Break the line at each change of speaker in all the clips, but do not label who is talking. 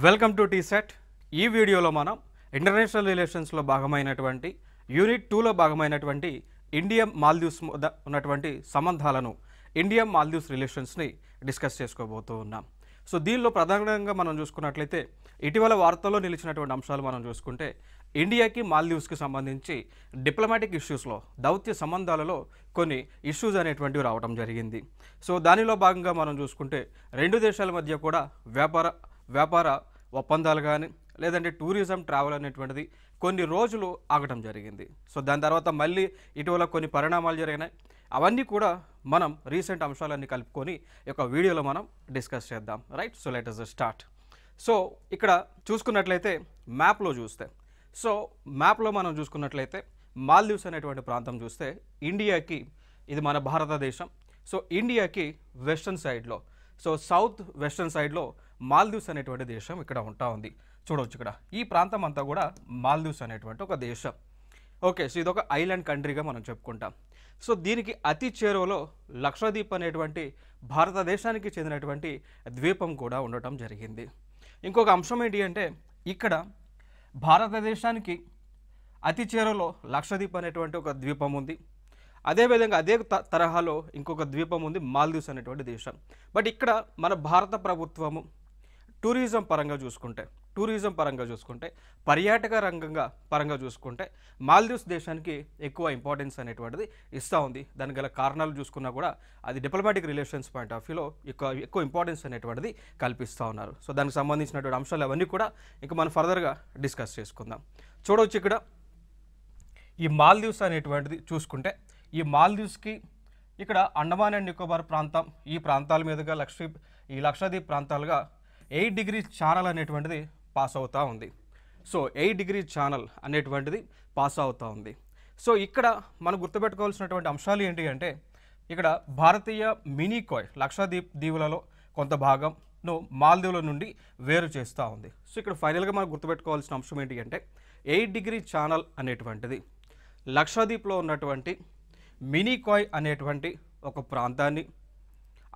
Welcome to టీసెట్. ఈ వీడియోలో మనం ఇంటర్నేషనల్ రిలేషన్స్లో భాగమైనటువంటి యూనిట్ 2లో భాగమైనటువంటి ఇండియా మాల్దీవ్స్ ఉన్నటువంటి సంబంధాలను ఇండియా మాల్దీవ్స్ రిలేషన్స్ని డిస్కస్ చేసుకోబోతూ ఉన్నాం. సో దీనిలో ప్రధానంగా మనం చూసుకున్నట్లయితే ఇటీవల వార్తల్లో నిలిచినటువంటి అంశాలు మనం చూసుకుంటే ఇండియాకి మాల్దీవ్స్కి సంబంధించి డిప్లొమాటిక్ ఇష్యూస్లో దౌత్య సంబంధాలలో కొన్ని ఇష్యూస్ అనేటువంటివి రావడం జరిగింది. సో దానిలో భాగంగా మనం చూసుకుంటే రెండు దేశాల మధ్య కూడా వ్యాపార ఒప్పందాలు కానీ లేదంటే టూరిజం ట్రావెల్ అనేటువంటిది కొన్ని రోజులు ఆగటం జరిగింది. సో దాని తర్వాత మళ్ళీ ఇటీవల కొన్ని పరిణామాలు జరిగినాయి. అవన్నీ కూడా మనం రీసెంట్ అంశాలన్నీ కలుపుకొని ఈ యొక్క వీడియోలో మనం డిస్కస్ చేద్దాం. Right, so let us start. So ఇక్కడ చూసుకున్నట్లయితే మ్యాప్లో చూస్తే మ్యాప్లో మనం చూసుకున్నట్లయితే మాల్దీవ్స్ అనేటువంటి ప్రాంతం చూస్తే ఇండియాకి ఇది మన భారతదేశం. సో ఇండియాకి వెస్టర్న్ సైడ్లో సౌత్ వెస్టర్న్ సైడ్లో మాల్దీవ్స్ అనేటువంటి దేశం ఇక్కడ ఉంటా ఉంది. చూడవచ్చు ఇక్కడ ఈ ప్రాంతం అంతా కూడా మాల్దీవ్స్ అనేటువంటి ఒక దేశం. ఓకే, సో ఇదొక ఐలాండ్ కంట్రీగా మనం చెప్పుకుంటాం. సో దీనికి అతి చేరువలో లక్షద్వీప్ అనేటువంటి భారతదేశానికి చెందినటువంటి ద్వీపం కూడా ఉండటం జరిగింది. ఇంకొక అంశం ఏంటి అంటే ఇక్కడ భారతదేశానికి అతి చేరువలో లక్షద్వీప్ అనేటువంటి ఒక ద్వీపం ఉంది. అదేవిధంగా అదే తరహాలో ఇంకొక ద్వీపం ఉంది మాల్దీవ్స్ అనేటువంటి దేశం. బట్ ఇక్కడ మన భారత ప్రభుత్వము టూరిజం పరంగా చూసుకుంటే పర్యాటక రంగంగా పరంగా చూసుకుంటే మాల్దీవ్స్ దేశానికి ఎక్కువ ఇంపార్టెన్స్ అనేటువంటిది ఇస్తూ ఉంది. దానికి గల కారణాలు చూసుకున్నా కూడా అది డిప్లొమాటిక్ రిలేషన్స్ పాయింట్ ఆఫ్ వ్యూలో ఎక్కువ ఇంపార్టెన్స్ అనేటువంటిది కల్పిస్తూ ఉన్నారు. సో దానికి సంబంధించినటువంటి అంశాలు అవన్నీ కూడా ఇంకా మనం ఫర్దర్గా డిస్కస్ చేసుకుందాం. చూడవచ్చు ఇక్కడ ఈ మాల్దీవ్స్ అనేటువంటిది చూసుకుంటే ఈ మాల్దీవ్స్కి ఇక్కడ అండమాన్ అండ్ నికోబార్ ప్రాంతం ఈ ప్రాంతాల మీదుగా లక్షద్వీప్ ప్రాంతాలుగా 8 degrees ఛానల్ అనేటువంటిది పాస్ అవుతూ ఉంది. సో 8 degrees ఛానల్ అనేటువంటిది పాస్ అవుతూ ఉంది. సో ఇక్కడ మనం గుర్తుపెట్టుకోవాల్సినటువంటి అంశాలు ఏంటి అంటే ఇక్కడ భారతీయ మినీకాయ్ లక్షద్వీప్ దీవులలో కొంత భాగంను మాల్దీవుల నుండి వేరు చేస్తూ ఉంది. సో ఇక్కడ ఫైనల్గా మనం గుర్తుపెట్టుకోవాల్సిన అంశం ఏంటి అంటే 8 degrees ఛానల్ అనేటువంటిది లక్షద్వీప్లో ఉన్నటువంటి మినీకాయ్ అనేటువంటి ఒక ప్రాంతాన్ని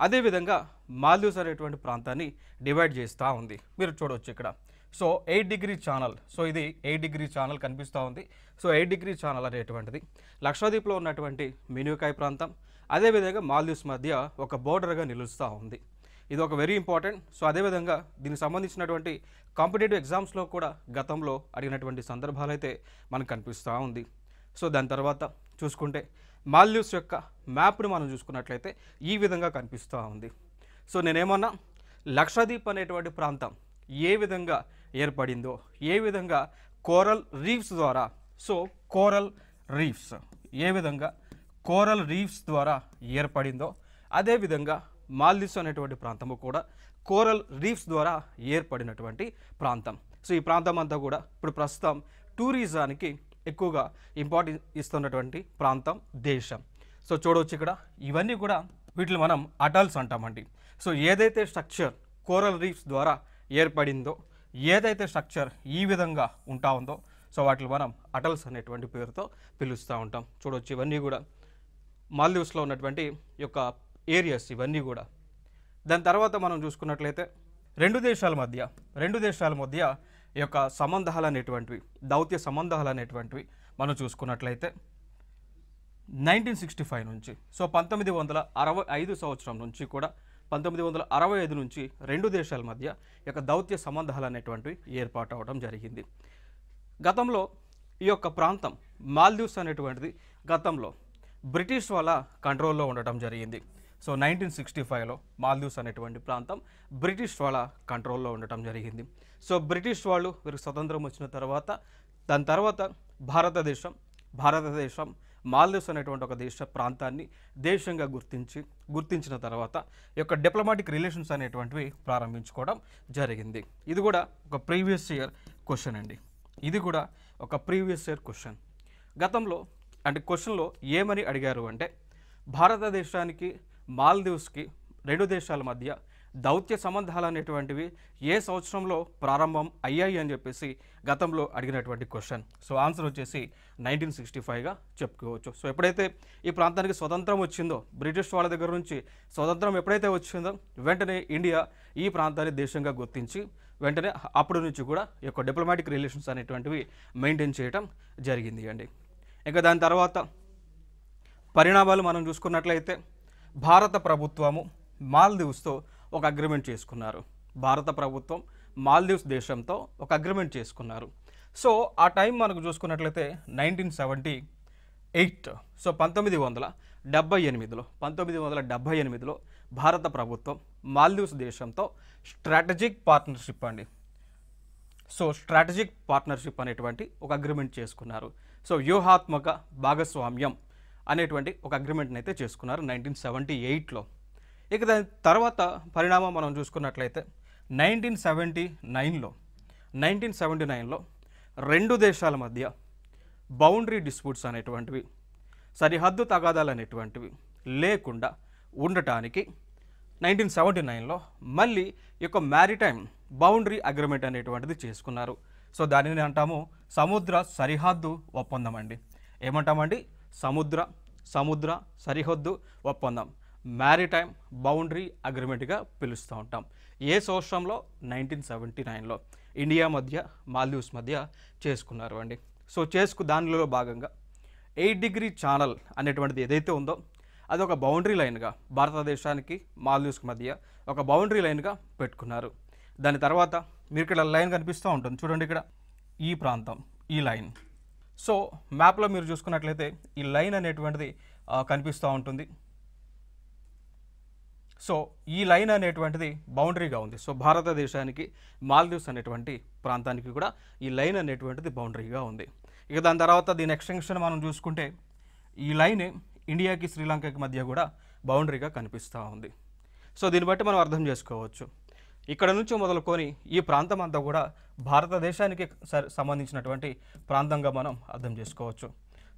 అదేవిధంగా మాల్దీవ్స్ అనేటువంటి ప్రాంతాన్ని డివైడ్ చేస్తూ ఉంది. మీరు చూడవచ్చు ఇక్కడ 8 degrees ఛానల్. సో ఇది 8 degrees ఛానల్ కనిపిస్తూ ఉంది. 8 degrees ఛానల్ అనేటువంటిది లక్షద్వీప్లో ఉన్నటువంటి మినీకాయ్ ప్రాంతం అదేవిధంగా మాల్దీవ్స్ మధ్య ఒక బోర్డర్గా నిలుస్తూ ఉంది. ఇది ఒక వెరీ ఇంపార్టెంట్. సో అదేవిధంగా దీనికి సంబంధించినటువంటి కాంపిటేటివ్ ఎగ్జామ్స్లో కూడా గతంలో అడిగినటువంటి సందర్భాలు అయితే మనకు కనిపిస్తూ ఉంది. సో దాని తర్వాత చూసుకుంటే మాల్దీవ్స్ యొక్క మ్యాప్ని మనం చూసుకున్నట్లయితే ఈ విధంగా కనిపిస్తూ ఉంది. సో నేనేమన్నా లక్షద్వీప్ అనేటువంటి ప్రాంతం ఏ విధంగా ఏర్పడిందో ఏ విధంగా కోరల్ రీఫ్స్ ద్వారా కోరల్ రీఫ్స్ ద్వారా ఏర్పడిందో అదేవిధంగా మాల్దీవ్స్ అనేటువంటి ప్రాంతము కూడా కోరల్ రీఫ్స్ ద్వారా ఏర్పడినటువంటి ప్రాంతం. సో ఈ ప్రాంతం అంతా కూడా ఇప్పుడు ప్రస్తుతం టూరిజానికి ఎక్కువగా ఇంపార్టెన్స్ ఇస్తున్నటువంటి ప్రాంతం దేశం. సో చూడవచ్చు ఇక్కడ ఇవన్నీ కూడా వీటిని మనం అటల్స్ అంటామండి. సో ఏదైతే స్ట్రక్చర్ కోరల్ రీఫ్స్ ద్వారా ఏర్పడిందో ఏదైతే స్ట్రక్చర్ ఈ విధంగా ఉంటా ఉందో సో వాటిని మనం అటల్స్ అనేటువంటి పేరుతో పిలుస్తూ ఉంటాం. చూడవచ్చు ఇవన్నీ కూడా మాల్దీవ్స్లో ఉన్నటువంటి యొక్క ఏరియాస్ ఇవన్నీ కూడా. దాని తర్వాత మనం చూసుకున్నట్లయితే రెండు దేశాల మధ్య ఈ యొక్క సంబంధాలు అనేటువంటివి దౌత్య సంబంధాలు అనేటువంటివి మనం చూసుకున్నట్లయితే 1965 నుంచి 1965 సంవత్సరం నుంచి కూడా 1965 నుంచి రెండు దేశాల మధ్య ఈ యొక్క దౌత్య సంబంధాలు అనేటువంటివి ఏర్పాటు అవడం జరిగింది. గతంలో ఈ యొక్క ప్రాంతం మాల్దీవ్స్ అనేటువంటిది గతంలో బ్రిటిష్ వాళ్ళ కంట్రోల్లో ఉండటం జరిగింది. సో 1965లో మాల్దీవ్స్ అనేటువంటి ప్రాంతం బ్రిటిష్ వాళ్ళ కంట్రోల్లో ఉండటం జరిగింది. సో బ్రిటిష్ వాళ్ళు వీరికి స్వతంత్రం వచ్చిన తర్వాత దాని తర్వాత భారతదేశం మాల్దీవ్స్ అనేటువంటి ఒక ప్రాంతాన్ని దేశంగా గుర్తించిన తర్వాత ఈ యొక్క డిప్లొమాటిక్ రిలేషన్స్ అనేటువంటివి ప్రారంభించుకోవడం జరిగింది. ఇది కూడా ఒక ప్రీవియస్ ఇయర్ క్వశ్చన్ అండి. గతంలో అంటే క్వశ్చన్లో ఏమని అడిగారు అంటే భారతదేశానికి మాల్దీవ్స్కి రెండు దేశాల మధ్య దౌత్య సంబంధాలు అనేటువంటివి ఏ సంవత్సరంలో ప్రారంభం అయ్యాయి అని చెప్పేసి గతంలో అడిగినటువంటి క్వశ్చన్. సో ఆన్సర్ వచ్చేసి 1965గా చెప్పుకోవచ్చు. సో ఎప్పుడైతే ఈ ప్రాంతానికి స్వతంత్రం వచ్చిందో, బ్రిటిష్ వాళ్ళ దగ్గర నుంచి స్వతంత్రం ఎప్పుడైతే వచ్చిందో వెంటనే ఇండియా ఈ ప్రాంతాన్ని దేశంగా గుర్తించి వెంటనే అప్పటి నుంచి కూడా ఈ యొక్క డిప్లొమాటిక్ రిలేషన్స్ అనేటువంటివి మెయింటైన్ చేయడం జరిగింది అండి. ఇంకా దాని తర్వాత పరిణామాలు మనం చూసుకున్నట్లయితే భారత ప్రభుత్వము మాల్దీవ్స్తో ఒక అగ్రిమెంట్ చేసుకున్నారు. భారత ప్రభుత్వం మాల్దీవ్స్ దేశంతో ఒక అగ్రిమెంట్ చేసుకున్నారు. సో ఆ టైం మనకు చూసుకున్నట్లయితే 1978. సో 1978లో భారత ప్రభుత్వం మాల్దీవ్స్ దేశంతో స్ట్రాటజిక్ పార్ట్నర్షిప్ అండి. సో స్ట్రాటజిక్ పార్ట్నర్షిప్ అనేటువంటి ఒక అగ్రిమెంట్ చేసుకున్నారు. సో వ్యూహాత్మక భాగస్వామ్యం అనేటువంటి ఒక అగ్రిమెంట్ని అయితే చేసుకున్నారు 1978లో. ఇక దాని తర్వాత పరిణామం మనం చూసుకున్నట్లయితే 1979లో రెండు దేశాల మధ్య బౌండరీ డిస్ప్యూట్స్ అనేటువంటివి, సరిహద్దు తగాదాలు అనేటువంటివి లేకుండా ఉండటానికి 1979లో మళ్ళీ ఈ యొక్క మ్యారిటైమ్ బౌండరీ అగ్రిమెంట్ అనేటువంటిది చేసుకున్నారు. సో దానిని అంటాము సముద్ర సరిహద్దు ఒప్పందం అండి. ఏమంటామండి? సముద్ర సరిహద్దు ఒప్పందం, మ్యారిటైమ్ బౌండరీ అగ్రిమెంట్గా పిలుస్తూ ఉంటాం. ఏ సంవత్సరంలో? 1979లో ఇండియా మధ్య మాల్దీవ్స్ మధ్య చేసుకున్నారు అండి. సో దానిలో భాగంగా 8 డిగ్రీ ఛానల్ అనేటువంటిది ఏదైతే ఉందో అది ఒక బౌండరీ లైన్గా భారతదేశానికి మాల్దీవ్స్కి మధ్య ఒక బౌండరీ లైన్గా పెట్టుకున్నారు. దాని తర్వాత మీరు ఇక్కడ లైన్ కనిపిస్తూ ఉంటుంది చూడండి, ఇక్కడ ఈ ప్రాంతం, ఈ లైన్. సో మ్యాప్లో మీరు చూసుకున్నట్లయితే ఈ లైన్ అనేటువంటిది కనిపిస్తూ ఉంటుంది. సో ఈ లైన్ అనేటువంటిది బౌండరీగా ఉంది. సో భారతదేశానికి మాల్దీవ్స్ అనేటువంటి ప్రాంతానికి కూడా ఈ లైన్ అనేటువంటిది బౌండరీగా ఉంది. ఇక దాని తర్వాత దీని ఎక్స్టెన్షన్ మనం చూసుకుంటే ఈ లైన్ ఇండియాకి శ్రీలంకకి మధ్య కూడా బౌండరీగా కనిపిస్తూ ఉంది. సో దీన్ని బట్టి మనం అర్థం చేసుకోవచ్చు, ఇక్కడ నుంచి మొదలుకొని ఈ ప్రాంతం అంతా కూడా భారతదేశానికి సంబంధించినటువంటి ప్రాంతంగా మనం అర్థం చేసుకోవచ్చు.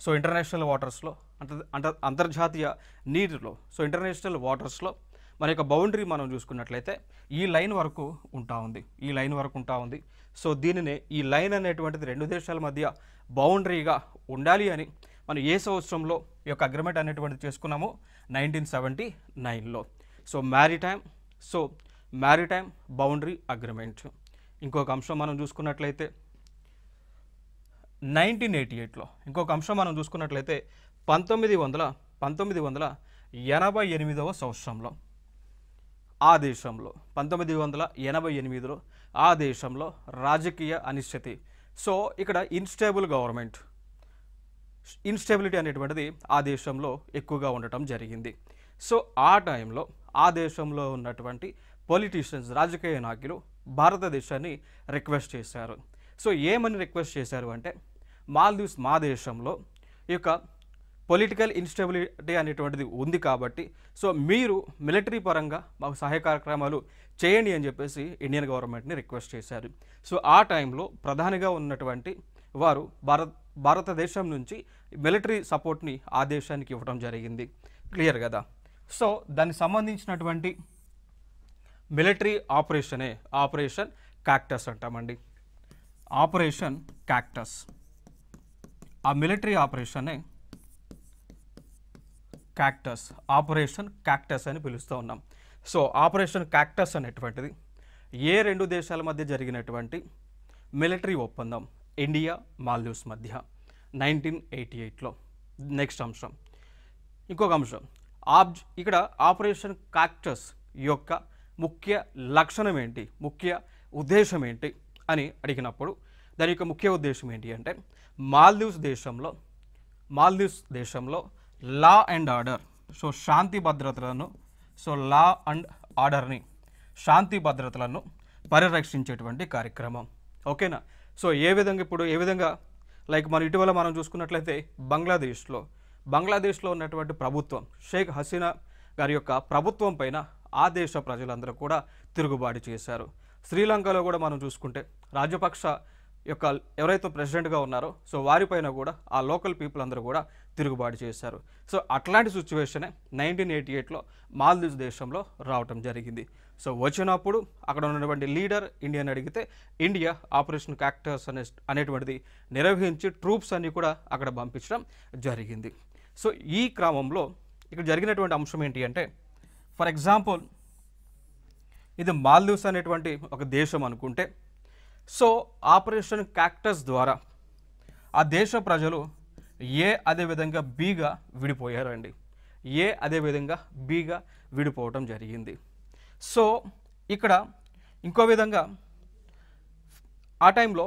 సో ఇంటర్నేషనల్ వాటర్స్లో అంతర్జాతీయ నీటిలో, సో ఇంటర్నేషనల్ వాటర్స్లో మన యొక్క బౌండరీ మనం చూసుకున్నట్లయితే ఈ లైన్ వరకు ఉంటా ఉంది. సో దీనినే ఈ లైన్ అనేటువంటిది రెండు దేశాల మధ్య బౌండరీగా ఉండాలి అని మనం ఏ సంవత్సరంలో ఈ యొక్క అగ్రిమెంట్ అనేటువంటిది చేసుకున్నామో 1979లో. So maritime boundary agreement. ఇంకొక అంశం మనం చూసుకున్నట్లయితే 1988లో 1988వ సంవత్సరంలో ఆ దేశంలో 1988లో ఆ దేశంలో రాజకీయ అనిశ్చితి. సో ఇక్కడ ఇన్స్టెబిలిటీ అనేటువంటిది ఆ దేశంలో ఎక్కువగా ఉండటం జరిగింది. సో ఆ టైంలో ఆ దేశంలో ఉన్నటువంటి పొలిటీషియన్స్, రాజకీయ నాయకులు భారతదేశాన్ని రిక్వెస్ట్ చేశారు. సో ఏమని రిక్వెస్ట్ చేశారు అంటే, మాల్దీవ్స్ మా దేశంలో ఈ యొక్క పొలిటికల్ ఇన్స్టెబిలిటీ అనేటువంటిది ఉంది కాబట్టి సో మీరు మిలిటరీ పరంగా మాకు సహాయ కార్యక్రమాలు చేయండి అని చెప్పేసి ఇండియన్ గవర్నమెంట్ని రిక్వెస్ట్ చేశారు. సో ఆ టైంలో ప్రధానిగా ఉన్నటువంటి వారు భారతదేశం నుంచి మిలిటరీ సపోర్ట్ని ఆ దేశానికి ఇవ్వడం జరిగింది. క్లియర్ కదా? సో దానికి సంబంధించినటువంటి మిలిటరీ ఆపరేషన్ క్యాక్టస్ అంటామండి. ఆపరేషన్ క్యాక్టస్, ఆ మిలిటరీ ఆపరేషనే ఆపరేషన్ క్యాక్టస్ అని పిలుస్తూ ఉన్నాం. సో ఆపరేషన్ క్యాక్టస్ అనేటువంటిది ఏ రెండు దేశాల మధ్య జరిగినటువంటి మిలిటరీ ఒప్పందం ఇండియా మాల్దీవ్స్ మధ్య 1988లో. నెక్స్ట్ అంశం, ఇంకొక అంశం, ఇక్కడ ఆపరేషన్ క్యాక్టస్ యొక్క ముఖ్య లక్షణం ఏంటి, ముఖ్య ఉద్దేశం ఏంటి అని అడిగినప్పుడు దాని యొక్క ముఖ్య ఉద్దేశం ఏంటి అంటే, మాల్దీవ్స్ దేశంలో లా అండ్ ఆర్డర్, సో శాంతి భద్రతలను, సో లా అండ్ ఆర్డర్ని, శాంతి భద్రతలను పరిరక్షించేటువంటి కార్యక్రమం. ఓకేనా? సో ఏ విధంగా లైక్ మన ఇటీవల మనం చూసుకున్నట్లయితే బంగ్లాదేశ్లో ఉన్నటువంటి ప్రభుత్వం, షేక్ హసీనా గారి యొక్క ప్రభుత్వం పైన ఆ దేశ ప్రజలందరూ కూడా తిరుగుబాటు చేశారు. శ్రీలంకలో కూడా మనం చూసుకుంటే రాజపక్ష యొక్క ఎవరైతే ప్రెసిడెంట్గా ఉన్నారో సో వారిపైన కూడా ఆ లోకల్ పీపుల్ అందరూ కూడా తిరుగుబాటు చేశారు. సో అట్లాంటి సిచ్యువేషనే 1988లో మాల్దీవ్స్ దేశంలో రావటం జరిగింది. సో వచ్చినప్పుడు అక్కడ ఉన్నటువంటి లీడర్ ఇండియాని అడిగితే ఇండియా ఆపరేషన్ క్యాక్టస్ అనేటువంటిది నిర్వహించి ట్రూప్స్ అన్ని కూడా అక్కడ పంపించడం జరిగింది. సో ఈ క్రమంలో ఇక్కడ జరిగినటువంటి అంశం ఏంటి అంటే, ఫర్ ఎగ్జాంపుల్ ఇది మాల్దీవ్స్ అనేటువంటి ఒక దేశం అనుకుంటే, సో ఆపరేషన్ క్యాక్టస్ ద్వారా ఆ దేశ ప్రజలు అదేవిధంగా బీగా విడిపోయారండి. అదేవిధంగా బీగా విడిపోవటం జరిగింది. సో ఇక్కడ ఇంకో విధంగా ఆ టైంలో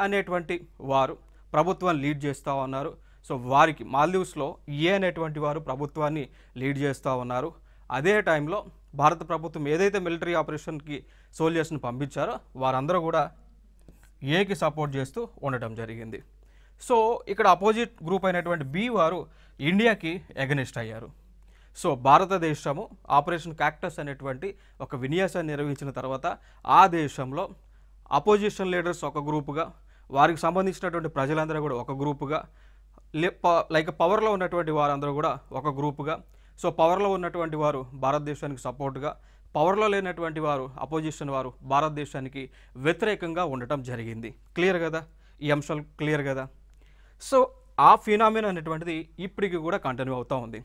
అనేటువంటి వారు ప్రభుత్వాన్ని లీడ్ చేస్తూ ఉన్నారు. సో వారికి మాల్దీవ్స్లో అనేటువంటి వారు ప్రభుత్వాన్ని లీడ్ చేస్తూ ఉన్నారు. అదే టైంలో భారత ప్రభుత్వం ఏదైతే మిలిటరీ ఆపరేషన్కి సోల్జర్స్ని పంపించారో వారందరూ కూడా ఏకి సపోర్ట్ చేస్తూ ఉండటం జరిగింది. సో ఇక్కడ అపోజిట్ గ్రూప్ అయినటువంటి బి వారు ఇండియాకి ఎగనిస్ట్ అయ్యారు. సో భారతదేశము ఆపరేషన్ క్యాక్టస్ అనేటువంటి ఒక విన్యాసాన్ని నిర్వహించిన తర్వాత ఆ దేశంలో అపోజిషన్ లీడర్స్ ఒక గ్రూపుగా, వారికి సంబంధించినటువంటి ప్రజలందరూ కూడా ఒక గ్రూపుగా, లైక్ పవర్లో ఉన్నటువంటి వారందరూ కూడా ఒక గ్రూపుగా, సో పవర్లో ఉన్నటువంటి వారు భారతదేశానికి సపోర్ట్గా, పవర్లో లేనటువంటి వారు అపోజిషన్ వారు భారతదేశానికి వ్యతిరేకంగా ఉండటం జరిగింది. క్లియర్ కదా? ఈ అంశాలు క్లియర్ కదా? సో ఆ ఫినామినా అనేటువంటిది ఇప్పటికి కూడా కంటిన్యూ అవుతూ ఉంది.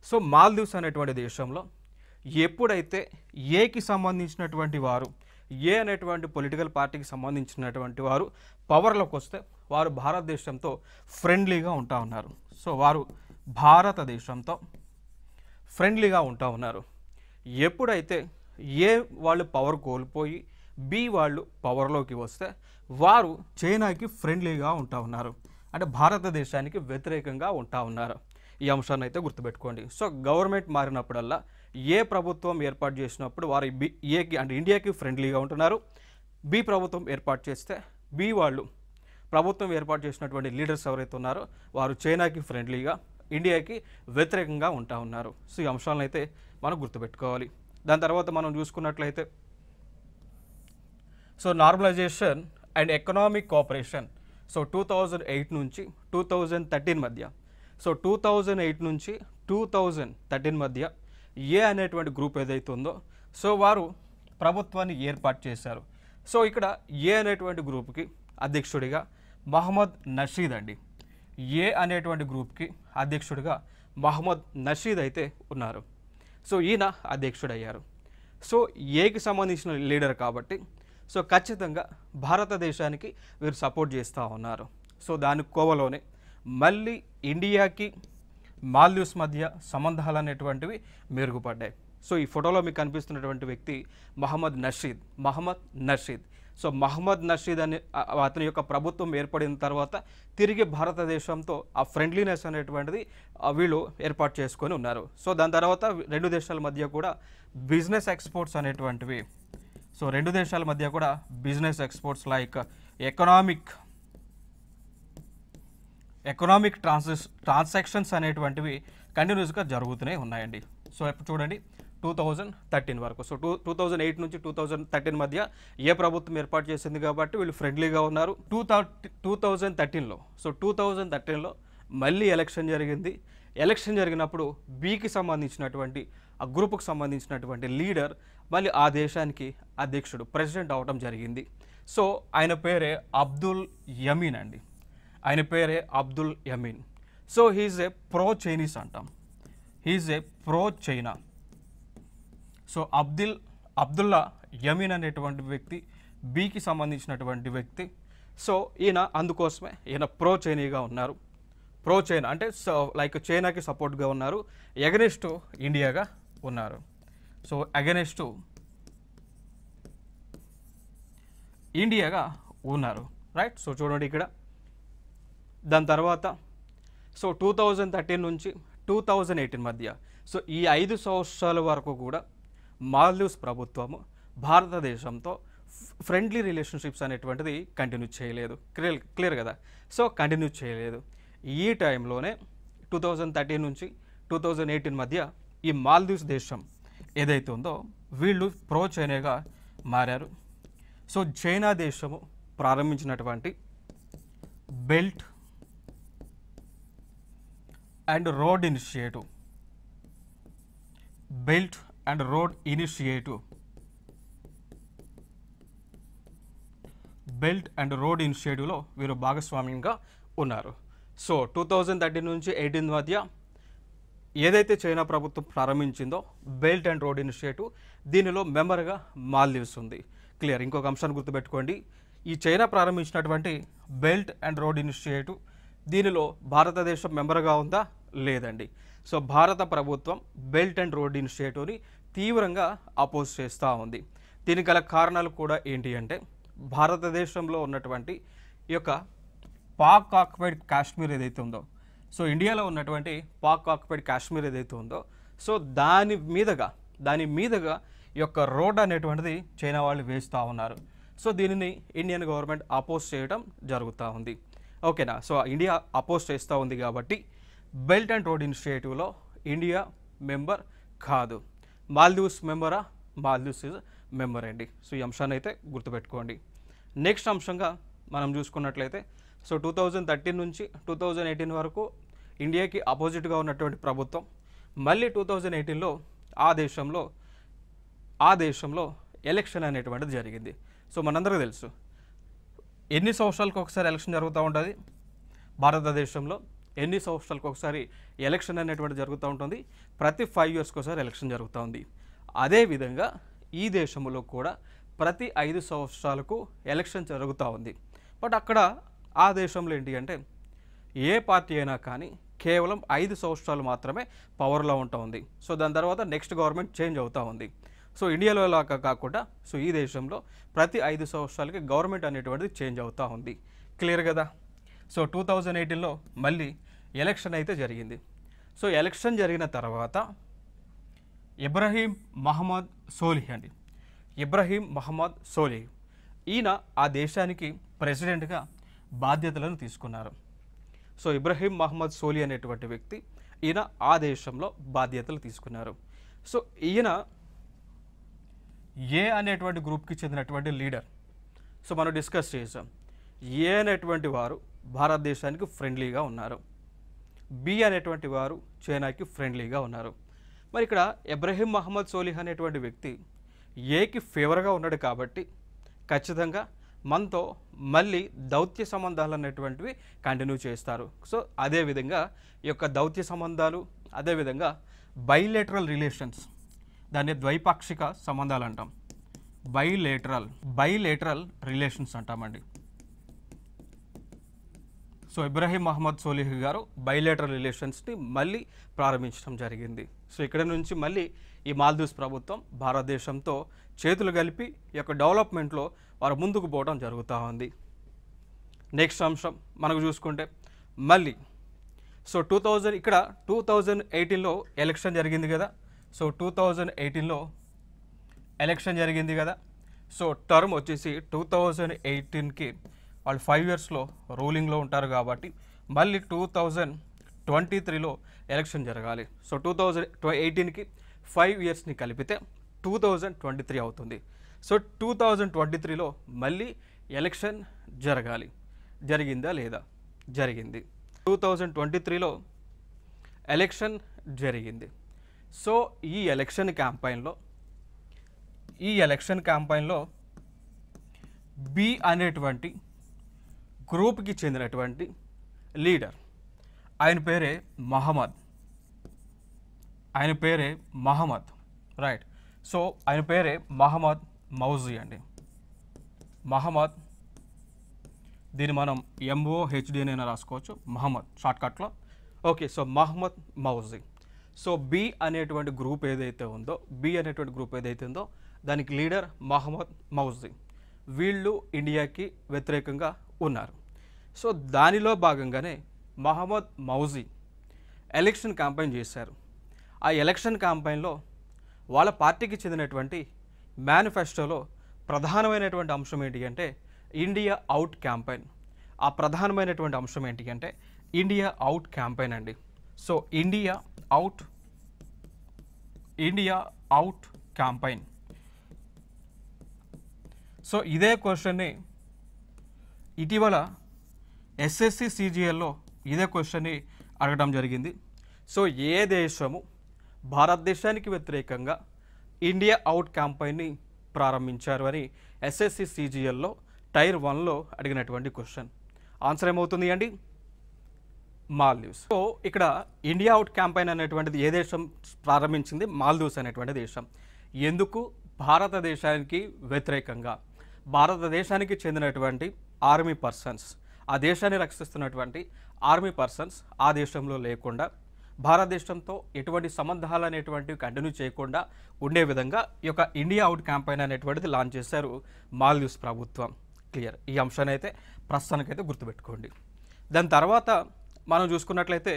సో మాల్దీవ్స్ అనేటువంటి దేశంలో ఎప్పుడైతే ఏకి సంబంధించినటువంటి వారు, అనేటువంటి పొలిటికల్ పార్టీకి సంబంధించినటువంటి వారు పవర్లోకి వస్తే వారు భారతదేశంతో ఫ్రెండ్లీగా ఉంటా ఉన్నారు. సో వారు భారతదేశంతో ఫ్రెండ్లీగా ఉంటా ఉన్నారు. ఎప్పుడైతే వాళ్ళు పవర్ కోల్పోయి బి వాళ్ళు పవర్లోకి వస్తే వారు చైనాకి ఫ్రెండ్లీగా ఉంటా ఉన్నారు, అంటే భారతదేశానికి వ్యతిరేకంగా ఉంటా ఉన్నారు. ఈ అంశాన్ని అయితే గుర్తుపెట్టుకోండి. సో గవర్నమెంట్ మారినప్పుడల్లా ప్రభుత్వం ఏర్పాటు చేసినప్పుడు వారు ఏకి అంటే ఇండియాకి ఫ్రెండ్లీగా ఉంటున్నారు. బి ప్రభుత్వం ఏర్పాటు చేస్తే బి వాళ్ళు ప్రభుత్వం ఏర్పాటు చేసినటువంటి లీడర్స్ ఎవరైతే ఉన్నారో వారు చైనాకి ఫ్రెండ్లీగా, ఇండియాకి వ్యతిరేకంగా ఉంటా ఉన్నారు. సో ఈ అంశాలను అయితే మనం గుర్తుపెట్టుకోవాలి. దాని తర్వాత మనం చూసుకున్నట్లయితే so normalization and economic cooperation. So 2008 నుంచి 2013 మధ్య, సో 2008 నుంచి 2013 మధ్య అనేటువంటి గ్రూప్ ఏదైతే ఉందో సో వారు ప్రభుత్వాన్ని ఏర్పాటు చేశారు. సో ఇక్కడ అనేటువంటి గ్రూప్కి అధ్యక్షుడిగా మహమ్మద్ నషీద్ అండి. అనేటువంటి గ్రూప్కి అధ్యక్షుడిగా మహమ్మద్ నషీద్ అయితే ఉన్నారు. సో ఈయన అధ్యక్షుడయ్యారు. సో ఏకి సంబంధించిన లీడర్ కాబట్టి సో ఖచ్చితంగా భారతదేశానికి వీరు సపోర్ట్ చేస్తూ ఉన్నారు. సో దాని కోవలోనే మళ్ళీ ఇండియాకి మాల్దీవ్స్ మధ్య సంబంధాలు అనేటువంటివి మెరుగుపడ్డాయి. సో ఈ ఫోటోలో మీకు కనిపిస్తున్నటువంటి వ్యక్తి మహమ్మద్ నషీద్. సో మహమ్మద్ నషీద్ అనే అతని యొక్క ప్రభుత్వం ఏర్పడిన తర్వాత తిరిగి భారతదేశంతో ఆ ఫ్రెండ్లీనెస్ అనేటువంటిది వీళ్ళు ఏర్పాటు చేసుకొని ఉన్నారు. సో దాని తర్వాత రెండు దేశాల మధ్య కూడా బిజినెస్ ఎక్స్పోర్ట్స్ అనేటువంటివి, సో రెండు దేశాల మధ్య కూడా business exports like economic transactions అనేటువంటివి కంటిన్యూస్గా జరుగుతూనే ఉన్నాయండి. సో ఇప్పుడు చూడండి 2013 వరకు, సో 2008 నుంచి 2013 మధ్య ప్రభుత్వం ఏర్పాటు చేసింది కాబట్టి వీళ్ళు ఫ్రెండ్లీగా ఉన్నారు. 2013లో, సో 2013లో మళ్ళీ ఎలక్షన్ జరిగింది. ఎలక్షన్ జరిగినప్పుడు బికి సంబంధించినటువంటి ఆ గ్రూప్కి సంబంధించినటువంటి లీడర్ మళ్ళీ ఆ దేశానికి అధ్యక్షుడు ప్రెసిడెంట్ అవడం జరిగింది. సో ఆయన పేరే అబ్దుల్ యమీన్ అండి. ఆయన పేరే Abdul Yameen. So he is a pro Chinese అంటాం, he is a pro China. So Abdulla Yameen అనేటువంటి వ్యక్తి బికి సంబంధించినటువంటి వ్యక్తి. సో అందుకోసమే ఈయన ప్రో చైనీగా ఉన్నారు. ప్రో చైనా అంటే సో లైక్ చైనాకి సపోర్ట్గా ఉన్నారు, ఎగనెస్ట్ ఇండియాగా ఉన్నారు. సో అగెనెస్ట్ ఇండియాగా ఉన్నారు, రైట్. సో చూడండి ఇక్కడ. దాని తర్వాత సో 2013 నుంచి 2018 మధ్య, సో ఈ 5 సంవత్సరాల వరకు కూడా మాల్దీవ్స్ ప్రభుత్వము భారతదేశంతో ఫ్రెండ్లీ రిలేషన్షిప్స్ అనేటువంటిది కంటిన్యూ చేయలేదు. క్లియర్ కదా? సో కంటిన్యూ చేయలేదు. ఈ టైంలోనే 2013 నుంచి 2018 మధ్య ఈ మాల్దీవ్స్ దేశం ఏదైతే ఉందో వీళ్ళు ప్రో చైనాగా మారారు. సో చైనా దేశము ప్రారంభించినటువంటి belt and road initiative, belt and road initiative, belt and road ఇనిషియేటివ్లో వీరు భాగస్వామ్యంగా ఉన్నారు. సో 2013 నుంచి 18 మధ్య ఏదైతే చైనా ప్రభుత్వం ప్రారంభించిందో బెల్ట్ అండ్ రోడ్ ఇనిషియేటివ్, దీనిలో మెంబర్గా మాల్దీవ్స్ ఉంది. క్లియర్. ఇంకొక అంశాన్ని గుర్తుపెట్టుకోండి, ఈ చైనా ప్రారంభించినటువంటి బెల్ట్ అండ్ రోడ్ ఇనిషియేటివ్ దీనిలో భారతదేశం మెంబర్గా ఉందా? లేదండి. సో భారత ప్రభుత్వం బెల్ట్ అండ్ రోడ్ ఇనిషియేటివ్ని తీవ్రంగా అపోజ్ చేస్తూ ఉంది. దీనికి గల కారణాలు కూడా ఏంటి అంటే, భారతదేశంలో ఉన్నటువంటి ఈ యొక్క పాక్ ఆక్యుపైడ్ కాశ్మీర్ ఏదైతే ఉందో, సో ఇండియాలో ఉన్నటువంటి పాక్ ఆక్యుపైడ్ కాశ్మీర్ ఏదైతే ఉందో, సో దాని మీదుగా ఈ యొక్క రోడ్ అనేటువంటిది చైనా వాళ్ళు వేస్తూ ఉన్నారు. సో దీనిని ఇండియన్ గవర్నమెంట్ అపోజ్ చేయడం జరుగుతూ ఉంది. ఓకేనా. సో ఇండియా అపోజ్ చేస్తూ ఉంది కాబట్టి బెల్ట్ అండ్ రోడ్ ఇనిషియేటివ్లో ఇండియా మెంబర్ కాదు. మాల్దీవ్స్ మెంబరా? మాల్దీవ్స్ ఇస్ మెంబర్ అండి. సో ఈ అంశాన్ని అయితే గుర్తుపెట్టుకోండి. నెక్స్ట్ అంశంగా మనం చూసుకున్నట్లయితే, సో 2013 నుంచి 2018 వరకు ఇండియాకి అపోజిట్గా ఉన్నటువంటి ప్రభుత్వం మళ్ళీ 2018లో ఆ దేశంలో ఎలక్షన్ అనేటువంటిది జరిగింది. సో మనందరికీ తెలుసు, ఎన్ని సంవత్సరాలకు ఒకసారి ఎలక్షన్ జరుగుతూ ఉంటుంది భారతదేశంలో, ఎన్ని సంవత్సరాలకు ఒకసారి ఎలక్షన్ అనేటువంటి జరుగుతూ ఉంటుంది, ప్రతి 5 yearsకి ఒకసారి ఎలక్షన్ జరుగుతూ ఉంది. అదేవిధంగా ఈ దేశంలో కూడా ప్రతి 5 సంవత్సరాలకు ఎలక్షన్ జరుగుతూ ఉంది. బట్ అక్కడ ఆ దేశంలో ఏంటి అంటే, ఏ పార్టీ అయినా కానీ కేవలం 5 సంవత్సరాలు మాత్రమే పవర్లో ఉంటూ ఉంది. సో దాని తర్వాత నెక్స్ట్ గవర్నమెంట్ చేంజ్ అవుతూ ఉంది. సో ఇండియాలో లాగా కాకుండా సో ఈ దేశంలో ప్రతి 5 సంవత్సరాలకి గవర్నమెంట్ అనేటువంటిది చేంజ్ అవుతూ ఉంది. క్లియర్ కదా. సో 2018లో మళ్ళీ ఎలక్షన్ అయితే జరిగింది. సో ఎలక్షన్ జరిగిన తర్వాత ఇబ్రహీం మహమ్మద్ సోలిహ్ అండి, ఇబ్రహీం మహమ్మద్ సోలిహ్ ఈయన ఆ దేశానికి ప్రెసిడెంట్గా బాధ్యతలను తీసుకున్నారు. సో ఇబ్రహీం మహమ్మద్ సోలి అనేటువంటి వ్యక్తి ఈయన ఆ దేశంలో బాధ్యతలు తీసుకున్నారు. సో ఈయన ఏ అనేటువంటి గ్రూప్కి చెందినటువంటి లీడర్. సో మనం డిస్కస్ చేసాం, ఏ అనేటువంటి వారు భారతదేశానికి ఫ్రెండ్లీగా ఉన్నారు, బి అనేటువంటి వారు చైనాకి ఫ్రెండ్లీగా ఉన్నారు. మరి ఇక్కడ ఇబ్రహీం మహమ్మద్ సోలిహ్ అనేటువంటి వ్యక్తి ఏకి ఫేవర్గా ఉన్నాడు కాబట్టి ఖచ్చితంగా మనతో మళ్ళీ దౌత్య సంబంధాలు అనేటువంటివి కంటిన్యూ చేస్తారు. సో అదేవిధంగా ఈ యొక్క దౌత్య సంబంధాలు, అదేవిధంగా బైలేటరల్ రిలేషన్స్, దాన్ని ద్వైపాక్షిక సంబంధాలు అంటాం, బైలేటరల్ రిలేషన్స్ అంటామండి. సో ఇబ్రహీం మహమ్మద్ సోలిహ్ గారు బైలేటరల్ రిలేషన్స్ని మళ్ళీ ప్రారంభించడం జరిగింది. సో ఇక్కడ నుంచి మళ్ళీ ఈ మాల్దీవ్స్ ప్రభుత్వం భారతదేశంతో చేతులు కలిపి ఈ యొక్క డెవలప్మెంట్లో వారు ముందుకు పోవడం జరుగుతూ ఉంది. నెక్స్ట్ అంశం మనకు చూసుకుంటే మళ్ళీ సో 2018లో ఎలక్షన్ జరిగింది కదా. సో 2018లో ఎలక్షన్ జరిగింది కదా. సో టర్మ్ వచ్చేసి 2018కి వాళ్ళు 5 yearsలో రూలింగ్లో ఉంటారు కాబట్టి మళ్ళీ 2023లో ఎలక్షన్ జరగాలి. సో 2018కి 5 yearsని కలిపితే 2023 అవుతుంది. సో 2023లో మళ్ళీ ఎలక్షన్ జరగాలి. జరిగిందా లేదా? జరిగింది. 2023లో ఎలక్షన్ జరిగింది. సో ఈ ఎలక్షన్ క్యాంపైన్లో బి అనేటువంటి గ్రూప్కి చెందినటువంటి లీడర్, ఆయన పేరే మహమ్మద్, రైట్. సో ఆయన పేరే మహమ్మద్ మౌజీ అండి. మహమ్మద్, దీన్ని మనం MOHD అని రాసుకోవచ్చు, మహమ్మద్ షార్ట్కట్లో. Okay. So Mohammed Muizzu. So B అనేటువంటి గ్రూప్ ఏదైతే ఉందో దానికి లీడర్ మహమ్మద్ మౌజీ. వీళ్ళు ఇండియాకి వ్యతిరేకంగా ఉన్నారు. సో దానిలో భాగంగానే మహమ్మద్ మౌజీ ఎలక్షన్ క్యాంపెయిన్ చేశారు. ఆ ఎలక్షన్ క్యాంపెయిన్లో వాళ్ళ పార్టీకి చెందినటువంటి మేనిఫెస్టోలో ప్రధానమైనటువంటి అంశం ఏంటి అంటే ఇండియా అవుట్ క్యాంపెయిన్. ఆ ప్రధానమైనటువంటి అంశం ఏంటి అంటే ఇండియా అవుట్ క్యాంపెయిన్ అండి. So India out campaign. So ఇదే క్వశ్చన్ని ఇటీవల ఎస్ఎస్సి సిజిఎల్లో ఇదే క్వశ్చన్ని అడగడం జరిగింది. సో ఏ దేశము భారతదేశానికి వ్యతిరేకంగా ఇండియా అవుట్ క్యాంపెయిన్ని ప్రారంభించారు అని ఎస్ఎస్సి సిజిఎల్లో టైర్ 1లో అడిగినటువంటి క్వశ్చన్. ఆన్సర్ ఏమవుతుంది అండి? మాల్దీవ్స్. సో ఇక్కడ ఇండియా అవుట్ క్యాంపెయిన్ అనేటువంటిది ఏ దేశం ప్రారంభించింది? మాల్దీవ్స్ అనేటువంటి దేశం. ఎందుకు? భారతదేశానికి వ్యతిరేకంగా భారతదేశానికి చెందినటువంటి ఆర్మీ పర్సన్స్, ఆ దేశాన్ని రక్షిస్తున్నటువంటి ఆర్మీ పర్సన్స్ ఆ దేశంలో లేకుండా భారతదేశంతో ఎటువంటి సంబంధాలు అనేటువంటివి కంటిన్యూ చేయకుండా ఉండే విధంగా ఈ యొక్క ఇండియా అవుట్ క్యాంపెయిన్ అనేటువంటిది లాంచ్ చేశారు మాల్దీవ్స్ ప్రభుత్వం. క్లియర్. ఈ అంశాన్ని అయితే ప్రస్తుతానికైతే గుర్తుపెట్టుకోండి. దాని తర్వాత మనం చూసుకున్నట్లయితే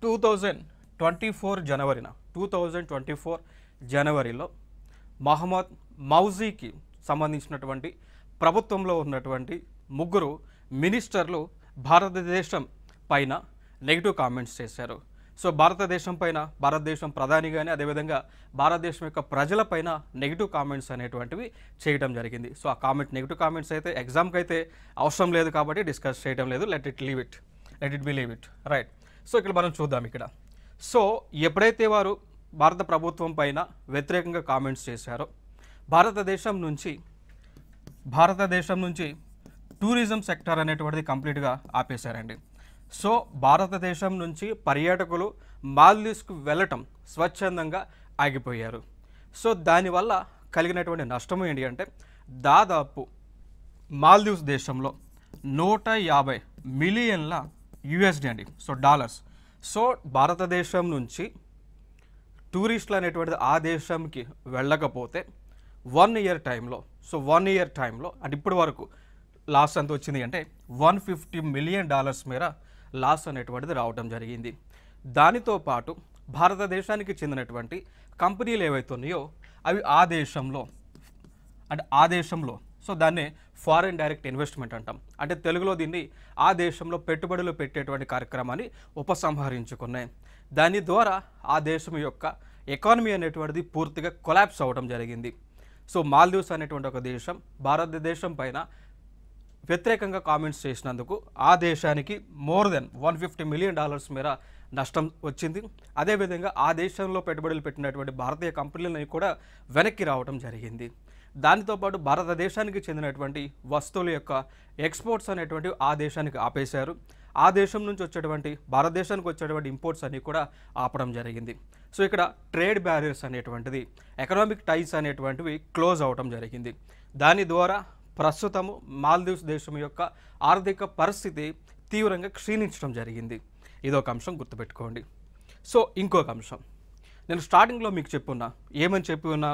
2024 జనవరిలో మహమ్మద్ మౌజీకి సంబంధించినటువంటి ప్రభుత్వంలో ఉన్నటువంటి 3 మినిస్టర్లు భారతదేశం పైన నెగిటివ్ కామెంట్స్ చేశారు. సో భారతదేశం పైన, భారతదేశం ప్రధాని కానీ అదేవిధంగా భారతదేశం యొక్క ప్రజలపైన నెగిటివ్ కామెంట్స్ అనేటువంటివి చేయడం జరిగింది. సో ఆ నెగిటివ్ కామెంట్స్ అయితే ఎగ్జామ్కి అయితే అవసరం లేదు కాబట్టి డిస్కస్ చేయడం లేదు. Let it be leave it right. So ఇక్కడ మనం చూద్దాం. ఇక్కడ సో ఎప్పుడైతే వారు భారత ప్రభుత్వం పైన వ్యతిరేకంగా కామెంట్స్ చేశారో భారతదేశం నుంచి టూరిజం సెక్టర్ అనేటువంటిది కంప్లీట్గా ఆపేశారండి. సో భారతదేశం నుంచి పర్యాటకులు మాల్దీవ్స్కు వెళ్ళటం స్వచ్ఛందంగా ఆగిపోయారు. సో దానివల్ల కలిగినటువంటి నష్టం ఏంటి అంటే దాదాపు మాల్దీవ్స్ దేశంలో 150 మిలియన్ల యుఎస్డి అండి. So dollars. సో భారతదేశం నుంచి టూరిస్టులు అనేటువంటిది ఆ దేశంకి వెళ్ళకపోతే 1 ఇయర్ టైంలో అంటే ఇప్పటి వరకు లాస్ ఎంత వచ్చింది అంటే $150 మిలియన్ మేర లాస్ అనేటువంటిది రావడం జరిగింది. దానితో పాటు భారతదేశానికి చెందినటువంటి కంపెనీలు ఏవైతే ఉన్నాయో అవి ఆ దేశంలో సో దాన్నే ఫారెన్ డైరెక్ట్ ఇన్వెస్ట్మెంట్ అంటాం. అంటే తెలుగులో దీన్ని ఆ దేశంలో పెట్టుబడులు పెట్టేటువంటి కార్యక్రమాన్ని ఉపసంహరించుకున్నాయి. దాని ద్వారా ఆ దేశం యొక్క ఎకానమీ అనేటువంటిది పూర్తిగా కొలాప్స్ అవ్వడం జరిగింది. సో మాల్దీవ్స్ అనేటువంటి ఒక దేశం భారతదేశం పైన వ్యతిరేకంగా కామెంట్స్ చేసినందుకు ఆ దేశానికి మోర్ దెన్ $150 మిలియన్ మేర నష్టం వచ్చింది. అదేవిధంగా ఆ దేశంలో పెట్టుబడులు పెట్టినటువంటి భారతీయ కంపెనీలని కూడా వెనక్కి రావడం జరిగింది. దానితో పాటు భారతదేశానికి చెందినటువంటి వస్తువుల యొక్క ఎక్స్పోర్ట్స్ అనేటువంటివి ఆ దేశానికి ఆపేశారు. ఆ దేశం నుంచి వచ్చేటువంటి భారతదేశానికి వచ్చేటువంటి ఇంపోర్ట్స్ అన్నీ కూడా ఆపడం జరిగింది. సో ఇక్కడ ట్రేడ్ బ్యారియర్స్ అనేటువంటిది, ఎకనామిక్ టైస్ అనేటువంటివి క్లోజ్ అవడం జరిగింది. దాని ద్వారా ప్రస్తుతము మాల్దీవ్స్ దేశం యొక్క ఆర్థిక పరిస్థితి తీవ్రంగా క్షీణించడం జరిగింది. ఇదొక అంశం గుర్తుపెట్టుకోండి. సో ఇంకొక అంశం నేను స్టార్టింగ్లో మీకు చెప్పి ఉన్నా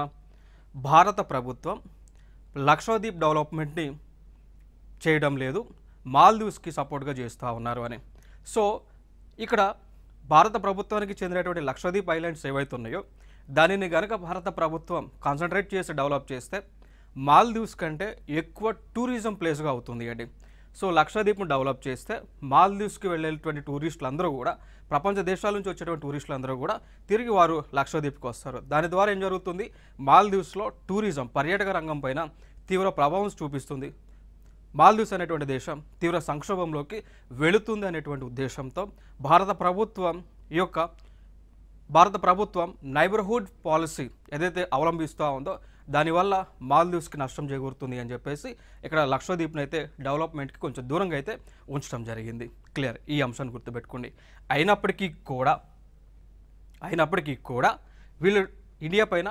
భారత ప్రభుత్వం లక్షద్వీప్ డెవలప్మెంట్ని చేయడం లేదు, మాల్దీవ్స్కి సపోర్ట్గా చేస్తూ ఉన్నారు అని. సో ఇక్కడ భారత ప్రభుత్వానికి చెందినటువంటి లక్షద్వీప్ ఐలాండ్స్ ఏవైతే ఉన్నాయో దానిని కనుక భారత ప్రభుత్వం కాన్సన్ట్రేట్ చేసి డెవలప్ చేస్తే మాల్దీవ్స్ కంటే ఎక్కువ టూరిజం ప్లేస్గా అవుతుంది అండి. సో లక్షద్వీప్ను డెవలప్ చేస్తే మాల్దీవ్స్కి వెళ్ళేటువంటి టూరిస్టులు అందరూ కూడా, ప్రపంచ దేశాల నుంచి వచ్చేటువంటి టూరిస్టులు అందరూ కూడా తిరిగి వారు లక్షద్వీప్కి వస్తారు. దాని ద్వారా ఏం జరుగుతుంది? మాల్దీవ్స్లో టూరిజం, పర్యాటక రంగం పైన తీవ్ర ప్రభావం చూపిస్తుంది. మాల్దీవ్స్ అనేటువంటి దేశం తీవ్ర సంక్షోభంలోకి వెళుతుంది అనేటువంటి ఉద్దేశంతో భారత ప్రభుత్వం నైబర్హుడ్ పాలసీ ఏదైతే అవలంబిస్తూ ఉందో దానివల్ల మాల్దీవ్స్కి నష్టం చేకూరుతుంది అని చెప్పేసి ఇక్కడ లక్షద్వీప్ని అయితే డెవలప్మెంట్కి కొంచెం దూరంగా అయితే ఉంచడం జరిగింది. క్లియర్. ఈ అంశాన్ని గుర్తుపెట్టుకోండి. అయినప్పటికీ కూడా వీళ్ళు ఇండియా పైన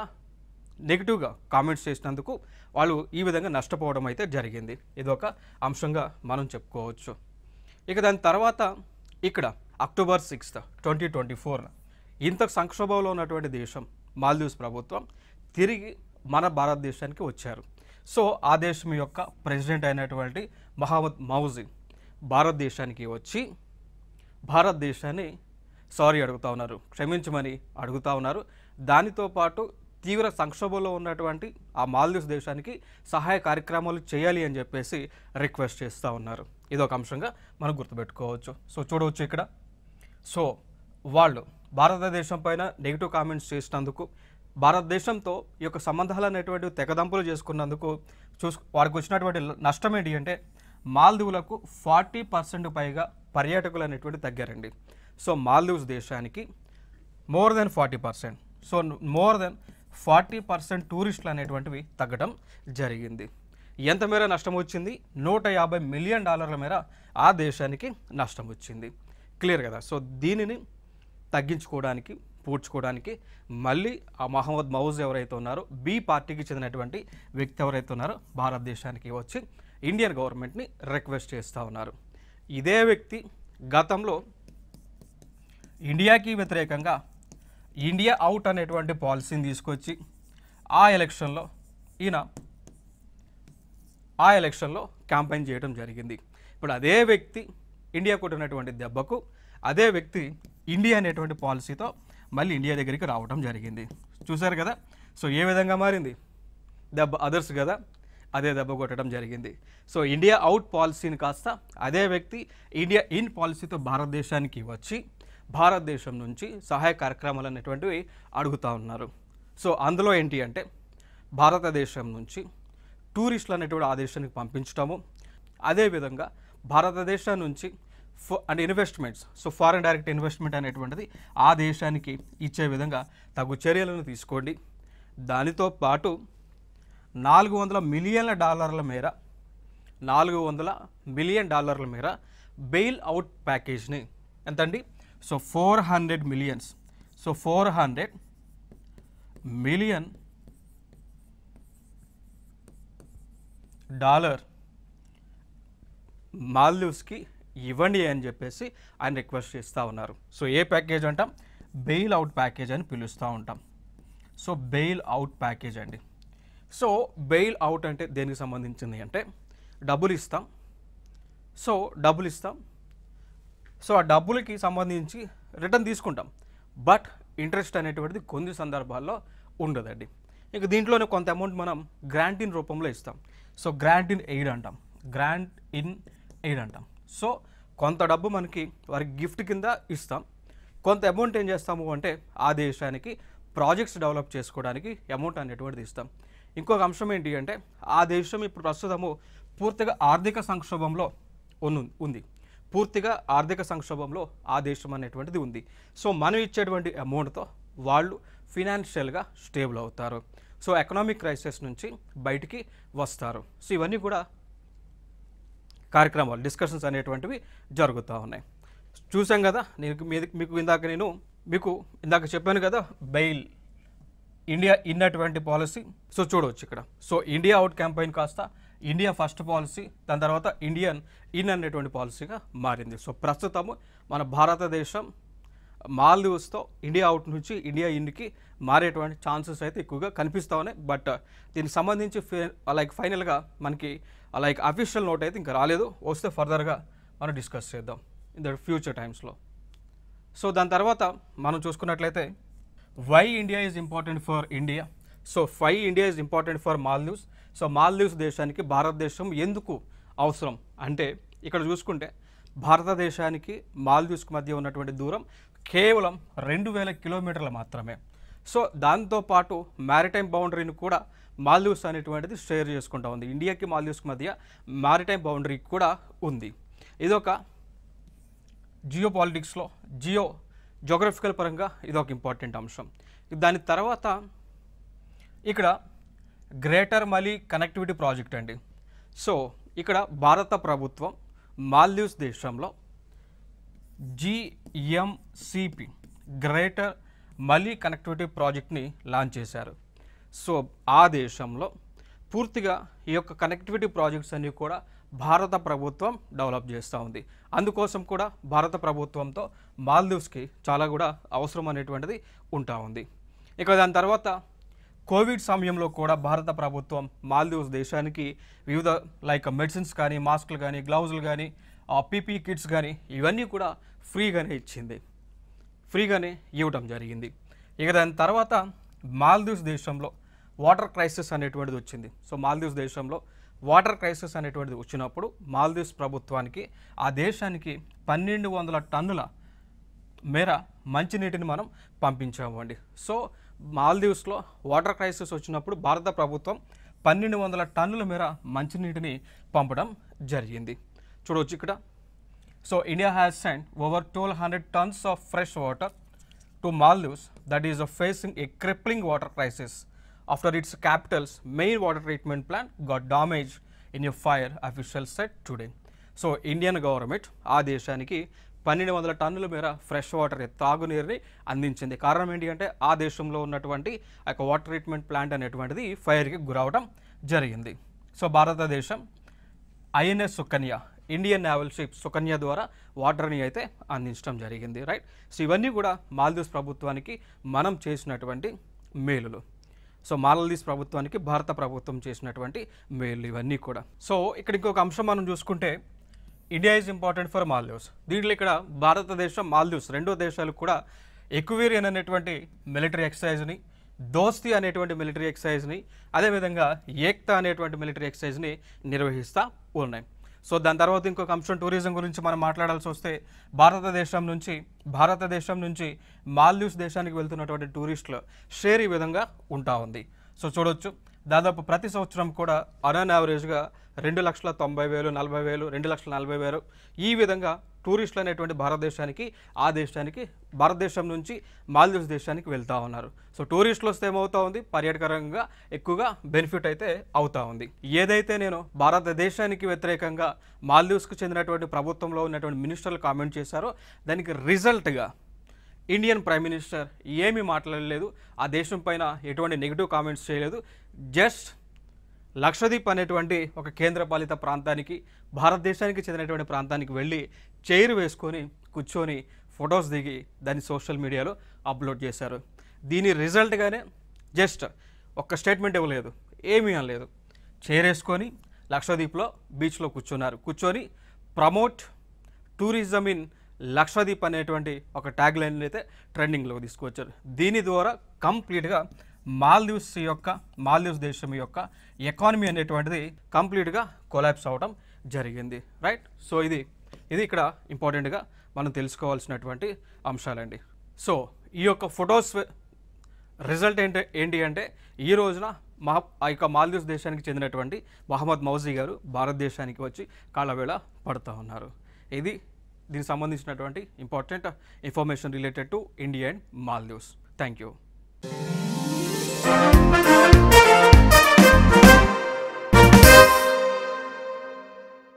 నెగిటివ్గా కామెంట్స్ చేసినందుకు వాళ్ళు ఈ విధంగా నష్టపోవడం అయితే జరిగింది. ఇదొక అంశంగా మనం చెప్పుకోవచ్చు. ఇక దాని తర్వాత ఇక్కడ అక్టోబర్ 6, 2024 ఇంత సంక్షోభంలో ఉన్నటువంటి దేశం మాల్దీవ్స్ ప్రభుత్వం తిరిగి మన భారతదేశానికి వచ్చారు. సో ఆ దేశం యొక్క ప్రెసిడెంట్ అయినటువంటి మహమ్మద్ మౌజీ భారతదేశానికి వచ్చి భారతదేశాన్ని క్షమించమని అడుగుతూ ఉన్నారు. దానితో పాటు తీవ్ర సంక్షోభంలో ఉన్నటువంటి ఆ మాల్దీవ్స్ దేశానికి సహాయ కార్యక్రమాలు చేయాలి అని చెప్పేసి రిక్వెస్ట్ చేస్తూ ఉన్నారు. ఇదొక అంశంగా మనం గుర్తుపెట్టుకోవచ్చు. సో చూడవచ్చు ఇక్కడ. సో వాళ్ళు భారతదేశం పైన నెగిటివ్ కామెంట్స్ చేసినందుకు, భారతదేశంతో ఈ యొక్క సంబంధాలు అనేటువంటివి తెగదంపులు చేసుకున్నందుకు వారికి వచ్చినటువంటి నష్టం ఏంటి అంటే మాల్దీవులకు 40% పైగా పర్యాటకులు అనేటువంటి తగ్గారండి. సో మాల్దీవ్స్ దేశానికి more than 40%, so more than 40% టూరిస్టులు అనేటువంటివి తగ్గడం జరిగింది. ఎంత మేర నష్టం వచ్చింది? $150 మిలియన్ మేర ఆ దేశానికి నష్టం వచ్చింది. క్లియర్ కదా. సో దీనిని తగ్గించుకోవడానికి, పూడ్చుకోవడానికి మళ్ళీ ఆ మహమ్మద్ మౌజ్ ఎవరైతే ఉన్నారో, బి పార్టీకి చెందినటువంటి వ్యక్తి ఎవరైతే ఉన్నారో భారతదేశానికి వచ్చి ఇండియన్ గవర్నమెంట్ని రిక్వెస్ట్ చేస్తూ ఉన్నారు. ఇదే వ్యక్తి గతంలో ఇండియాకి వ్యతిరేకంగా ఇండియా అవుట్ అనేటువంటి పాలసీని తీసుకొచ్చి ఆ ఎలక్షన్లో క్యాంపెయిన్ చేయడం జరిగింది. ఇప్పుడు అదే వ్యక్తి ఇండియా కొట్టినటువంటి దెబ్బకు అదే వ్యక్తి ఇండియా అనేటువంటి పాలసీతో మళ్ళీ ఇండియా దగ్గరికి రావడం జరిగింది. చూశారు కదా. సో ఏ విధంగా మారింది? దెబ్బ అదర్స్ కదా, అదే దెబ్బ కొట్టడం జరిగింది. సో ఇండియా అవుట్ పాలసీని కాస్త అదే వ్యక్తి ఇండియా ఇన్ పాలసీతో భారతదేశానికి వచ్చి భారతదేశం నుంచి సహాయ కార్యక్రమాలు అనేటువంటివి అడుగుతూ ఉన్నారు. సో అందులో ఏంటి అంటే భారతదేశం నుంచి టూరిస్టులు అనేటువంటి ఆ దేశానికి పంపించడము, అదేవిధంగా భారతదేశం నుంచి and investments, so foreign direct investment అనేటువంటిది ఆ దేశానికి ఇచ్చే విధంగా తగు చర్యలను తీసుకోండి. దానితో పాటు $400 మిలియన్ల మేర బెయిల్ అవుట్ ప్యాకేజ్ని ఎంతండి? So 400 millions, so 400 million dollar మాల్దీవ్స్కి ఇవ్వండి అని చెప్పేసి ఆయన రిక్వెస్ట్ చేస్తూ ఉన్నారు. సో ఏ ప్యాకేజ్ అంటాం? బెయిల్ అవుట్ ప్యాకేజ్ అని పిలుస్తూ ఉంటాం. సో బెయిల్ అవుట్ ప్యాకేజ్ అండి. సో బెయిల్ అవుట్ అంటే దేనికి సంబంధించింది అంటే డబ్బులు ఇస్తాం. సో ఆ డబ్బులకి సంబంధించి రిటర్న్ తీసుకుంటాం, బట్ ఇంట్రెస్ట్ అనేటువంటిది కొన్ని సందర్భాల్లో ఉండదండి. ఇక దీంట్లోనే కొంత అమౌంట్ మనం గ్రాంట్ ఇన్ రూపంలో ఇస్తాం. సో గ్రాంట్ ఇన్ ఎయిడ్ అంటాం. సో కొంత డబ్బు మనకి వారికి గిఫ్ట్ కింద ఇస్తాం, కొంత అమౌంట్ ఏం చేస్తాము అంటే ఆ దేశానికి ప్రాజెక్ట్స్ డెవలప్ చేసుకోవడానికి అమౌంట్ అనేటువంటిది ఇస్తాం. ఇంకొక అంశం ఏంటి అంటే ఆ దేశం ఇప్పుడు ప్రస్తుతము పూర్తిగా ఆర్థిక సంక్షోభంలో ఉంది. పూర్తిగా ఆర్థిక సంక్షోభంలో ఆ దేశం అనేటువంటిది ఉంది. సో మనం ఇచ్చేటువంటి అమౌంట్తో వాళ్ళు ఫినాన్షియల్గా స్టేబుల్ అవుతారు. సో ఎకనామిక్ క్రైసిస్ నుంచి బయటికి వస్తారు. సో ఇవన్నీ కూడా కార్యక్రమాలు, డిస్కషన్స్ అనేటువంటివి జరుగుతూ ఉన్నాయి. చూసాం కదా. మీకు ఇందాక చెప్పాను కదా బెయిల్ ఇండియా ఇన్ అటువంటి పాలసీ. సో చూడవచ్చు ఇక్కడ. సో ఇండియా అవుట్ క్యాంపెయిన్ కాస్త ఇండియా ఫస్ట్ పాలసీ, దాని తర్వాత ఇండియన్ ఇన్ అనేటువంటి పాలసీగా మారింది. సో ప్రస్తుతము మన భారతదేశం మాల్దీవ్స్తో ఇండియా అవుట్ నుంచి ఇండియా ఇన్కి మారేటువంటి ఛాన్సెస్ అయితే ఎక్కువగా కనిపిస్తూ ఉన్నాయి. బట్ దీనికి సంబంధించి ఫైనల్గా మనకి అఫీషియల్ నోట్ అయితే ఇంకా రాలేదు. వస్తే ఫర్దర్గా మనం డిస్కస్ చేద్దాం ఇన్ ద ఫ్యూచర్ టైమ్స్లో. సో దాని తర్వాత మనం చూసుకున్నట్లయితే why India is important for India. So why India is important for Maldives. So Maldives దేశానికి భారతదేశం ఎందుకు అవసరం అంటే ఇక్కడ చూసుకుంటే భారతదేశానికి మాల్దీవ్స్కి మధ్య ఉన్నటువంటి దూరం కేవలం 2000 కిలోమీటర్లు మాత్రమే. సో దాంతోపాటు మ్యారిటైమ్ బౌండరీని కూడా మాల్దీవ్స్ అనేటువంటిది షేర్ చేసుకుంటూ ఉంది. ఇండియాకి మాల్దీవ్స్కి మధ్య మ్యారిటైమ్ బౌండరీ కూడా ఉంది. ఇదొక జియోపాలిటిక్స్లో జోగ్రఫికల్ పరంగా ఇదొక ఇంపార్టెంట్ అంశం. దాని తర్వాత ఇక్కడ గ్రేటర్ మలీ కనెక్టివిటీ ప్రాజెక్ట్ అండి. సో ఇక్కడ భారత ప్రభుత్వం మాల్దీవ్స్ దేశంలో GMCP గ్రేటర్ మలీ కనెక్టివిటీ ప్రాజెక్ట్ని లాంచ్ చేశారు. సో ఆ దేశంలో పూర్తిగా ఈ యొక్క కనెక్టివిటీ ప్రాజెక్ట్స్ అన్నీ కూడా భారత ప్రభుత్వం డెవలప్ చేస్తూ ఉంది. అందుకోసం కూడా భారత ప్రభుత్వంతో మాల్దీవ్స్కి చాలా కూడా అవసరం అనేటువంటిది ఉంటా ఉంది. ఇక దాని తర్వాత కోవిడ్ సమయంలో కూడా భారత ప్రభుత్వం మాల్దీవ్స్ దేశానికి వివిధ మెడిసిన్స్ కానీ, మాస్కులు కానీ, గ్లౌజులు కానీ, PPE కిట్స్ కానీ ఇవన్నీ కూడా ఫ్రీగానే ఇవ్వడం జరిగింది. ఇక దాని తర్వాత మాల్దీవ్స్ దేశంలో వాటర్ క్రైసిస్ అనేటువంటిది వచ్చింది. సో మాల్దీవ్స్ దేశంలో వాటర్ క్రైసిస్ అనేటువంటిది వచ్చినప్పుడు మాల్దీవ్స్ ప్రభుత్వానికి ఆ దేశానికి 1200 టన్నుల మేర మంచినీటిని మనం పంపించామండి. సో మాల్దీవ్స్లో వాటర్ క్రైసిస్ వచ్చినప్పుడు భారత ప్రభుత్వం 1200 టన్నుల మేర మంచినీటిని పంపడం జరిగింది. చూడవచ్చు ఇక్కడ. So India has sent over 1200 tons of fresh water to Maldives that is facing a crippling water crisis after its capital's main water treatment plant got damaged in a fire, officials said today. So Indian government ఆ దేశానికి 1200 టన్నుల మేర fresh water తాగునీరుని అందించింది. కారణం ఏంటి అంటే ఆ దేశంలో ఉన్నటువంటి ఆ యొక్క వాటర్ ట్రీట్మెంట్ ప్లాంట్ అనేటువంటిది ఫైర్కి గురవడం జరిగింది. సో భారతదేశం INS Sukanya, Indian naval ship Sukanya ద్వారా వాటర్ని అయితే అందించడం జరిగింది. రైట్. సో ఇవన్నీ కూడా మాల్దీవ్స్ ప్రభుత్వానికి మనం చేసినటువంటి మేలులు. సో మాల్దీవ్స్ ప్రభుత్వానికి భారత ప్రభుత్వం చేసినటువంటి మేలు ఇవన్నీ కూడా. సో ఇక్కడ ఇంకొక అంశం మనం చూసుకుంటే India is important for Maldives. దీంట్లో ఇక్కడ భారతదేశం మాల్దీవ్స్ రెండో దేశాలకు కూడా ఎక్వేరియన్ అనేటువంటి మిలిటరీ ఎక్సర్సైజ్ని, దోస్తీ అనేటువంటి మిలిటరీ ఎక్సర్సైజ్ని, అదేవిధంగా ఏక్తా అనేటువంటి మిలిటరీ ఎక్సర్సైజ్ని నిర్వహిస్తూ ఉన్నాయి. సో దాని తర్వాత ఇంకొక అంశం టూరిజం గురించి మనం మాట్లాడాల్సి వస్తే భారతదేశం నుంచి మాల్దీవ్స్ దేశానికి వెళ్తున్నటువంటి టూరిస్టుల షేర్ ఈ విధంగా ఉంటా ఉంది. సో చూడొచ్చు, దాదాపు ప్రతి సంవత్సరం కూడా అన్ యావరేజ్గా 2,90,000, 40,000, 2,40,000 ఈ విధంగా టూరిస్టులు అనేటువంటి భారతదేశం నుంచి మాల్దీవ్స్ దేశానికి వెళ్తూ ఉన్నారు. సో టూరిస్టులు వస్తే ఏమవుతా ఉంది, పర్యాటకరంగా ఎక్కువగా బెనిఫిట్ అయితే అవుతా ఉంది. ఏదైతే నేను భారతదేశానికి వ్యతిరేకంగా మాల్దీవ్స్కు చెందినటువంటి ప్రభుత్వంలో ఉన్నటువంటి మినిస్టర్లు కామెంట్ చేశారో దానికి రిజల్ట్గా ఇండియన్ ప్రైమ్ మినిస్టర్ ఏమీ మాట్లాడలేదు, ఆ దేశం పైన ఎటువంటి నెగిటివ్ కామెంట్స్ చేయలేదు. జస్ట్ లక్షద్వీప్ అనేటువంటి ఒక కేంద్రపాలిత ప్రాంతానికి, భారతదేశానికి చెందినటువంటి ప్రాంతానికి వెళ్ళి చైర్ వేసుకొని కూర్చొని ఫొటోస్ దిగి దాన్ని సోషల్ మీడియాలో అప్లోడ్ చేశారు. దీని రిజల్ట్గానే జస్ట్ ఒక్క స్టేట్మెంట్ ఇవ్వలేదు, ఏమీ అనలేదు. చైర్ వేసుకొని లక్షద్వీప్లో బీచ్లో కూర్చొని ప్రమోట్ టూరిజం ఇన్ లక్షద్వీప్ అనేటువంటి ఒక ట్యాగ్ లైన్ అయితే ట్రెండింగ్లోకి తీసుకొచ్చారు. దీని ద్వారా కంప్లీట్గా మాల్దీవ్స్ దేశం యొక్క ఎకానమీ అనేటువంటిది కంప్లీట్గా కొలాప్స్ అవడం జరిగింది. రైట్. సో ఇది ఇక్కడ ఇంపార్టెంట్గా మనం తెలుసుకోవాల్సినటువంటి అంశాలండి. సో ఈ యొక్క ఫొటోస్ రిజల్ట్ ఏంటి అంటే ఈ రోజున ఆ యొక్క మాల్దీవ్స్ దేశానికి చెందినటువంటి మహమ్మద్ మౌజీ గారు భారతదేశానికి వచ్చి కాళ్ళవేళ పడుతూ ఉన్నారు. దీనికి సంబంధించినటువంటి important information related to India and Maldives. Thank you.